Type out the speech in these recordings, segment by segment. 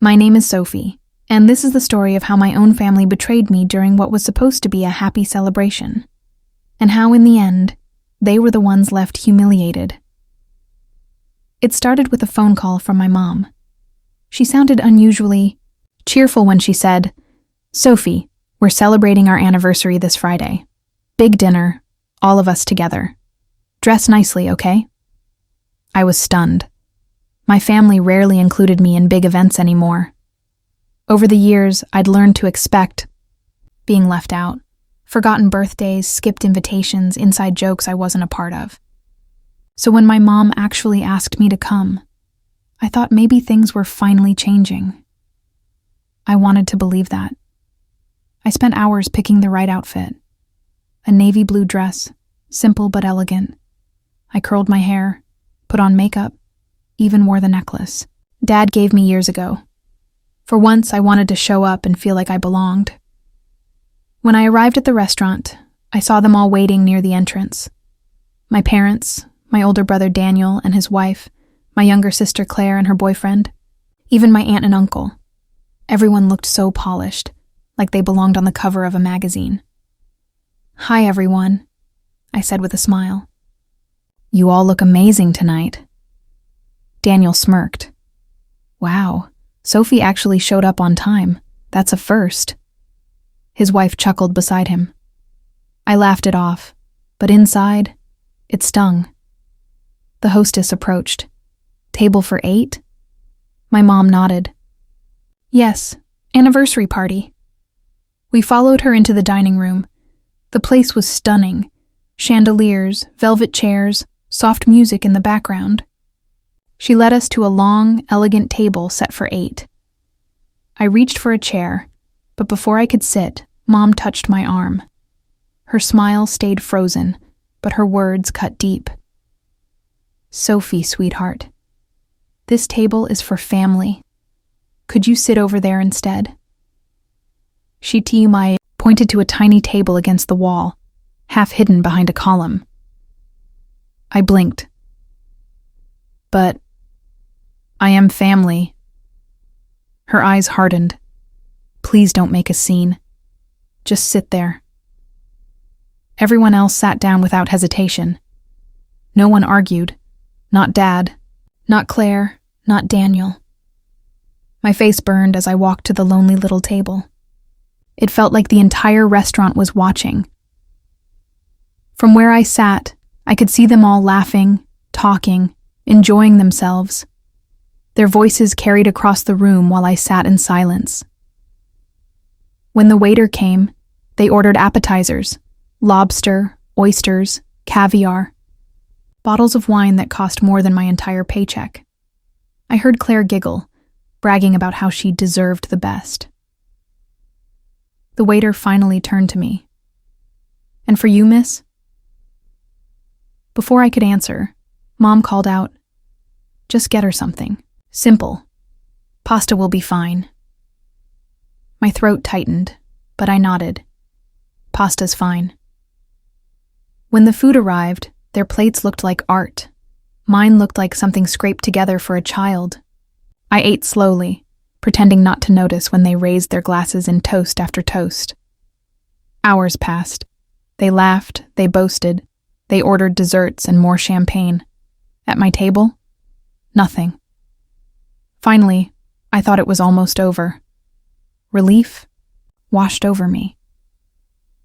My name is Sophie, and this is the story of how my own family betrayed me during what was supposed to be a happy celebration, and how in the end, they were the ones left humiliated. It started with a phone call from my mom. She sounded unusually cheerful when she said, "Sophie, we're celebrating our anniversary this Friday. Big dinner, all of us together. Dress nicely, okay?" I was stunned. My family rarely included me in big events anymore. Over the years, I'd learned to expect being left out, forgotten birthdays, skipped invitations, inside jokes I wasn't a part of. So when my mom actually asked me to come, I thought maybe things were finally changing. I wanted to believe that. I spent hours picking the right outfit. A navy blue dress, simple but elegant. I curled my hair, put on makeup, even wore the necklace Dad gave me years ago. For once, I wanted to show up and feel like I belonged. When I arrived at the restaurant, I saw them all waiting near the entrance. My parents, my older brother Daniel and his wife, my younger sister Claire and her boyfriend, even my aunt and uncle. Everyone looked so polished, like they belonged on the cover of a magazine. "Hi, everyone," I said with a smile. "You all look amazing tonight." Daniel smirked. "Wow, Sophie actually showed up on time. That's a first." His wife chuckled beside him. I laughed it off, but inside, it stung. The hostess approached. "Table for 8? My mom nodded. "Yes, anniversary party." We followed her into the dining room. The place was stunning. Chandeliers, velvet chairs, soft music in the background. She led us to a long, elegant table set for 8. I reached for a chair, but before I could sit, Mom touched my arm. Her smile stayed frozen, but her words cut deep. "Sophie, sweetheart, this table is for family. Could you sit over there instead?" She pointed to a tiny table against the wall, half hidden behind a column. I blinked. "But I am family." Her eyes hardened. "Please don't make a scene. Just sit there." Everyone else sat down without hesitation. No one argued. Not Dad, not Claire, not Daniel. My face burned as I walked to the lonely little table. It felt like the entire restaurant was watching. From where I sat, I could see them all laughing, talking, enjoying themselves. Their voices carried across the room while I sat in silence. When the waiter came, they ordered appetizers, lobster, oysters, caviar, bottles of wine that cost more than my entire paycheck. I heard Claire giggle, bragging about how she deserved the best. The waiter finally turned to me. "And for you, miss?" Before I could answer, Mom called out, "Just get her something. Simple. Pasta will be fine." My throat tightened, but I nodded. "Pasta's fine." When the food arrived, their plates looked like art. Mine looked like something scraped together for a child. I ate slowly, pretending not to notice when they raised their glasses in toast after toast. Hours passed. They laughed, they boasted, they ordered desserts and more champagne. At my table, nothing. Finally, I thought it was almost over. Relief washed over me.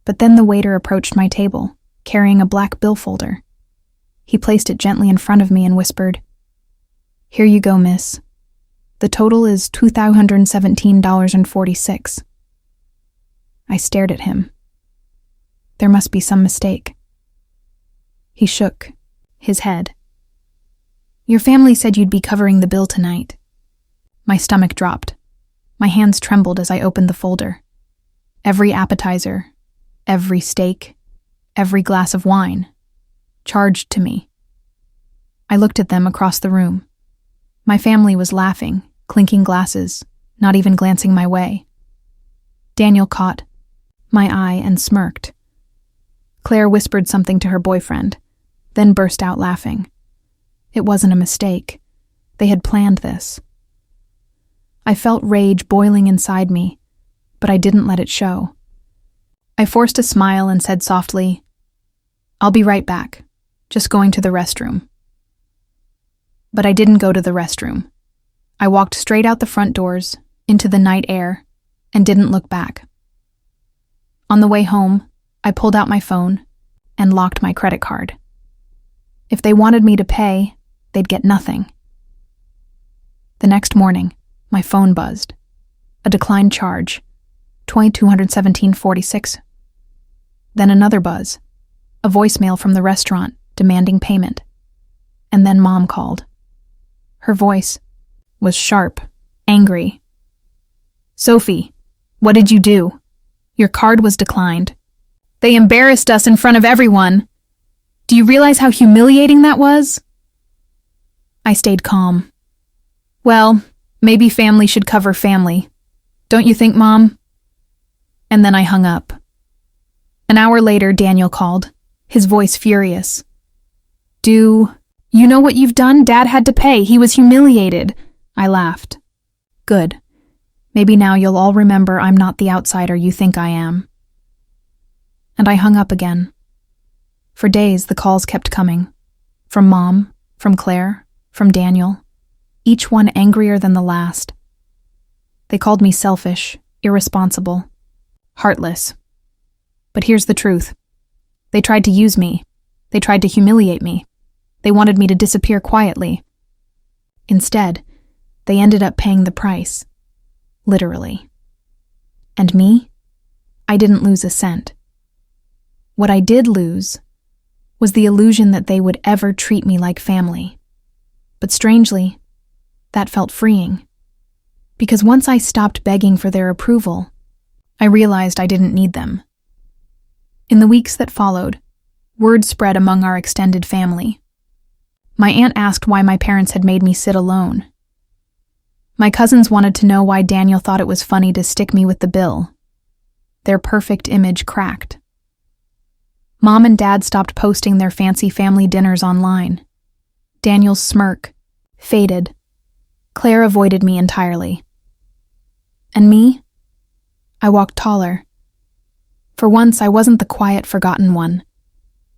But then the waiter approached my table, carrying a black bill folder. He placed it gently in front of me and whispered, "Here you go, miss. The total is $2,217.46. I stared at him. There must be some mistake. He shook his head. "Your family said you'd be covering the bill tonight." My stomach dropped. My hands trembled as I opened the folder. Every appetizer, every steak, every glass of wine, charged to me. I looked at them across the room. My family was laughing, clinking glasses, not even glancing my way. Daniel caught my eye and smirked. Claire whispered something to her boyfriend, then burst out laughing. It wasn't a mistake. They had planned this. I felt rage boiling inside me, but I didn't let it show. I forced a smile and said softly, "I'll be right back, just going to the restroom." But I didn't go to the restroom. I walked straight out the front doors, into the night air, and didn't look back. On the way home, I pulled out my phone and locked my credit card. If they wanted me to pay, they'd get nothing. The next morning, my phone buzzed. A declined charge, $2,217.46. Then another buzz, a voicemail from the restaurant demanding payment. And then Mom called. Her voice was sharp, angry. "Sophie, what did you do? Your card was declined. They embarrassed us in front of everyone. Do you realize how humiliating that was?" I stayed calm. "Well, maybe family should cover family. Don't you think, Mom?" And then I hung up. An hour later, Daniel called, his voice furious. "Do you know what you've done? Dad had to pay. He was humiliated." I laughed. "Good. Maybe now you'll all remember I'm not the outsider you think I am." And I hung up again. For days, the calls kept coming. From Mom, from Claire, from Daniel, each one angrier than the last. They called me selfish, irresponsible, heartless. But here's the truth. They tried to use me. They tried to humiliate me. They wanted me to disappear quietly. Instead, they ended up paying the price. Literally. And me? I didn't lose a cent. What I did lose was the illusion that they would ever treat me like family. But strangely, that felt freeing. Because once I stopped begging for their approval, I realized I didn't need them. In the weeks that followed, word spread among our extended family. My aunt asked why my parents had made me sit alone. My cousins wanted to know why Daniel thought it was funny to stick me with the bill. Their perfect image cracked. Mom and Dad stopped posting their fancy family dinners online. Daniel's smirk faded. Claire avoided me entirely. And me? I walked taller. For once, I wasn't the quiet, forgotten one.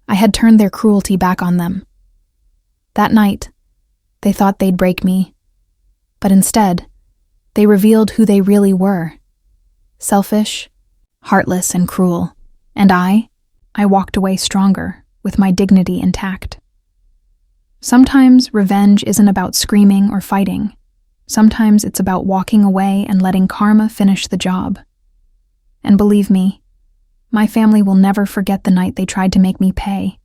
I had turned their cruelty back on them. That night, they thought they'd break me. But instead, they revealed who they really were. Selfish, heartless, and cruel. And I walked away stronger, with my dignity intact. Sometimes revenge isn't about screaming or fighting. Sometimes it's about walking away and letting karma finish the job. And believe me, my family will never forget the night they tried to make me pay.